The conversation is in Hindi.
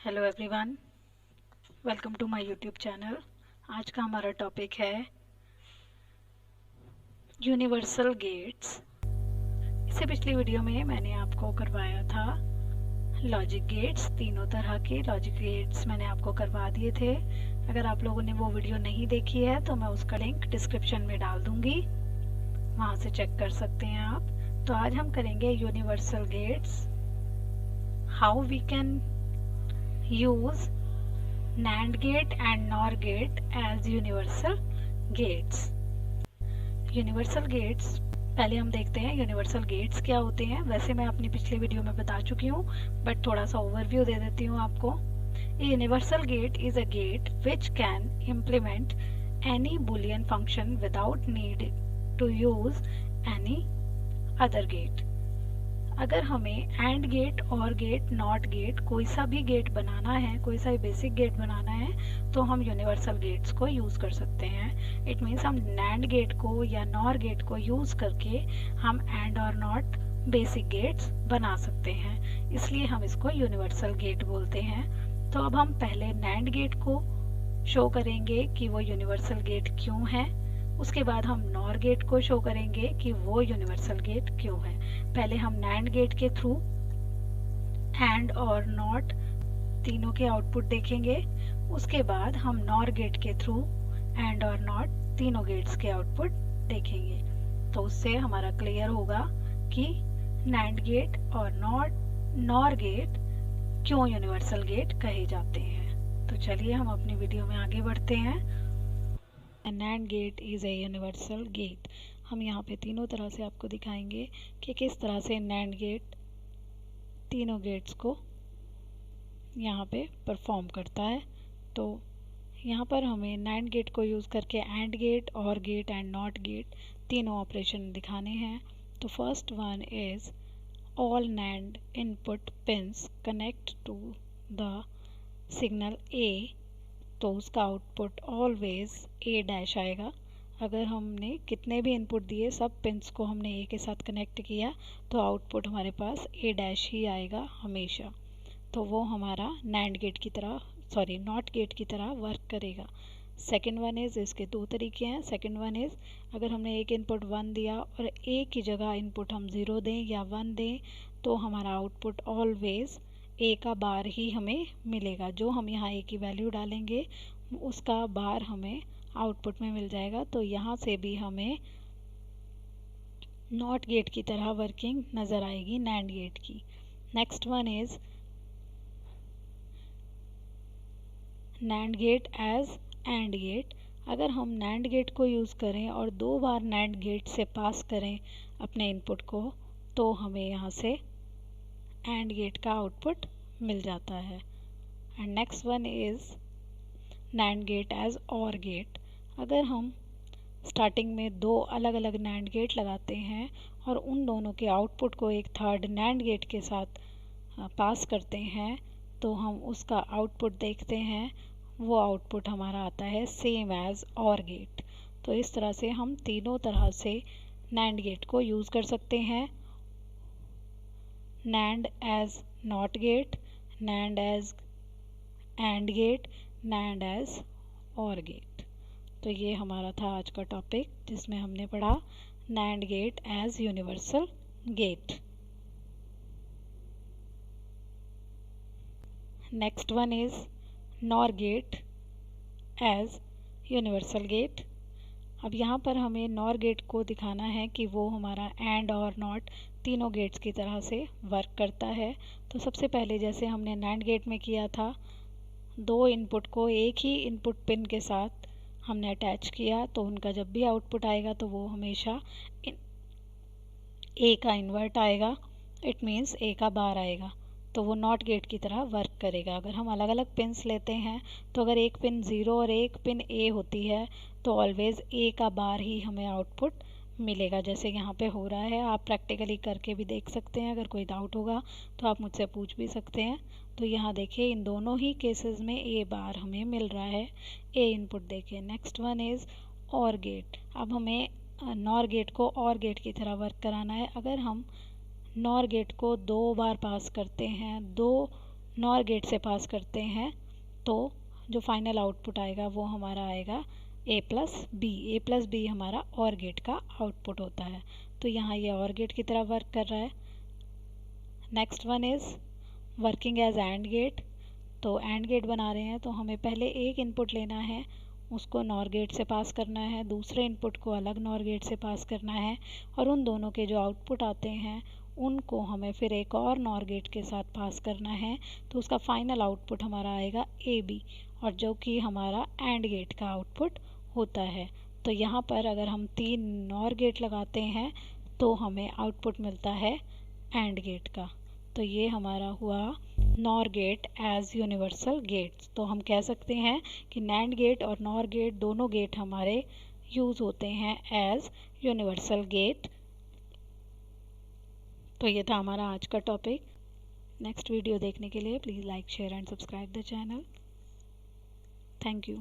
Hello everyone, welcome to my YouTube channel. आज का हमारा टॉपिक है यूनिवर्सल गेट्स। इससे पिछली वीडियो में मैंने आपको करवाया था लॉजिक गेट्स। तीनों तरह के लॉजिक गेट्स मैंने आपको करवा दिए थे। अगर आप लोगों ने वो वीडियो नहीं देखी है तो मैं उसका लिंक डिस्क्रिप्शन में डाल दूंगी, वहाँ से चेक कर सकते हैं आप। तो आज हम करेंगे universal gates, how we can use NAND gate and NOR gate as universal gates। Universal gates पहले हम देखते हैं यूनिवर्सल गेट्स क्या होते हैं। वैसे मैं अपनी पिछली वीडियो में बता चुकी हूँ, बट थोड़ा सा ओवरव्यू दे देती हूँ आपको। Universal gate is a gate which can implement any Boolean function without need to use any other gate. अगर हमें and gate, or gate, not gate, कोई सा भी गेट बनाना है, कोई सा भी बेसिक गेट बनाना है, तो हम यूनिवर्सल गेट्स को यूज कर सकते हैं। इट मीन्स हम नैंड गेट को या नॉर गेट को यूज करके हम एंड और नॉट बेसिक गेट्स बना सकते हैं, इसलिए हम इसको यूनिवर्सल गेट बोलते हैं। तो अब हम पहले नैंड गेट को शो करेंगे कि वो यूनिवर्सल गेट क्यों है, उसके बाद हम नॉर गेट को शो करेंगे कि वो यूनिवर्सल गेट क्यों है। पहले हम नैंड गेट के थ्रू एंड और नॉट तीनों के आउटपुट देखेंगे, उसके बाद हम नॉर गेट के थ्रू एंड और नॉट तीनों गेट्स के आउटपुट देखेंगे। तो उससे हमारा क्लियर होगा कि नैंड गेट और नॉर गेट क्यों यूनिवर्सल गेट कहे जाते हैं। तो चलिए हम अपनी वीडियो में आगे बढ़ते हैं। NAND gate is a universal gate. हम यहाँ पे तीनों तरह से आपको दिखाएंगे कि किस तरह से NAND गेट तीनों गेट्स को यहाँ पे परफॉर्म करता है। तो यहाँ पर हमें NAND गेट को यूज़ करके AND gate, OR gate and NOT gate तीनों ऑपरेशन दिखाने हैं। तो first one is all NAND input pins connect to the signal A, तो उसका आउटपुट ऑलवेज A डैश आएगा। अगर हमने कितने भी इनपुट दिए, सब पिंस को हमने A के साथ कनेक्ट किया, तो आउटपुट हमारे पास A डैश ही आएगा हमेशा। तो वो हमारा NAND गेट की तरह, सॉरी नॉट गेट की तरह वर्क करेगा। सेकेंड वन इज़, इसके दो तरीके हैं। सेकेंड वन इज़, अगर हमने एक इनपुट 1 दिया और A की जगह इनपुट हम 0 दें या 1 दें, तो हमारा आउटपुट ऑलवेज A का बार ही हमें मिलेगा। जो हम यहाँ A की वैल्यू डालेंगे उसका बार हमें आउटपुट में मिल जाएगा। तो यहाँ से भी हमें नॉट गेट की तरह वर्किंग नज़र आएगी NAND गेट की। Next one is NAND gate as AND gate. अगर हम NAND गेट को यूज़ करें और 2 बार NAND गेट से पास करें अपने इनपुट को, तो हमें यहाँ से AND गेट का आउटपुट मिल जाता है। And next one is NAND gate as OR gate. अगर हम स्टार्टिंग में 2 अलग अलग NAND गेट लगाते हैं और उन दोनों के आउटपुट को एक थर्ड NAND गेट के साथ पास करते हैं, तो हम उसका आउटपुट देखते हैं, वो आउटपुट हमारा आता है सेम एज OR गेट। तो इस तरह से हम तीनों तरह से NAND गेट को यूज़ कर सकते हैं। NAND as NOT gate, NAND as AND gate, NAND as OR gate। तो ये हमारा था आज का टॉपिक, जिसमें हमने पढ़ा NAND gate as universal gate। Next one is NOR gate as universal gate। अब यहाँ पर हमें NOR गेट को दिखाना है कि वो हमारा AND और NOT तीनों गेट्स की तरह से वर्क करता है। तो सबसे पहले जैसे हमने NAND गेट में किया था, 2 इनपुट को एक ही इनपुट पिन के साथ हमने अटैच किया, तो उनका जब भी आउटपुट आएगा तो वो हमेशा A का इन्वर्ट आएगा। इट मीन्स A का बार आएगा, तो वो नॉट गेट की तरह वर्क करेगा। अगर हम अलग अलग पिन्स लेते हैं, तो अगर एक पिन 0 और एक पिन A होती है, तो ऑलवेज A का बार ही हमें आउटपुट मिलेगा, जैसे यहाँ पे हो रहा है। आप प्रैक्टिकली करके भी देख सकते हैं। अगर कोई डाउट होगा तो आप मुझसे पूछ भी सकते हैं। तो यहाँ देखिए, इन दोनों ही केसेस में A बार हमें मिल रहा है, A इनपुट देखिए। Next one is OR gate. अब हमें NOR गेट को OR गेट की तरह वर्क कराना है। अगर हम NOR गेट को 2 बार पास करते हैं, 2 नॉर गेट से पास करते हैं तो जो फाइनल आउटपुट आएगा वो हमारा आएगा ए प्लस बी हमारा और गेट का आउटपुट होता है। तो यहाँ ये और गेट की तरह वर्क कर रहा है। Next one is working as and gate. तो एंड गेट बना रहे हैं तो हमें पहले एक इनपुट लेना है, उसको नॉर गेट से पास करना है, दूसरे इनपुट को अलग नॉर गेट से पास करना है और उन दोनों के जो आउटपुट आते हैं उनको हमें फिर एक और नॉर गेट के साथ पास करना है। तो उसका फाइनल आउटपुट हमारा आएगा ए बी, और जो कि हमारा एंड गेट का आउटपुट होता है। तो यहाँ पर अगर हम 3 नॉर गेट लगाते हैं तो हमें आउटपुट मिलता है एंड गेट का। तो ये हमारा हुआ NOR gate as universal gates. तो हम कह सकते हैं कि नैंड गेट और नॉर गेट दोनों गेट हमारे यूज़ होते हैं एज यूनिवर्सल गेट। तो ये था हमारा आज का टॉपिक। नेक्स्ट वीडियो देखने के लिए please like share and subscribe the channel. Thank you.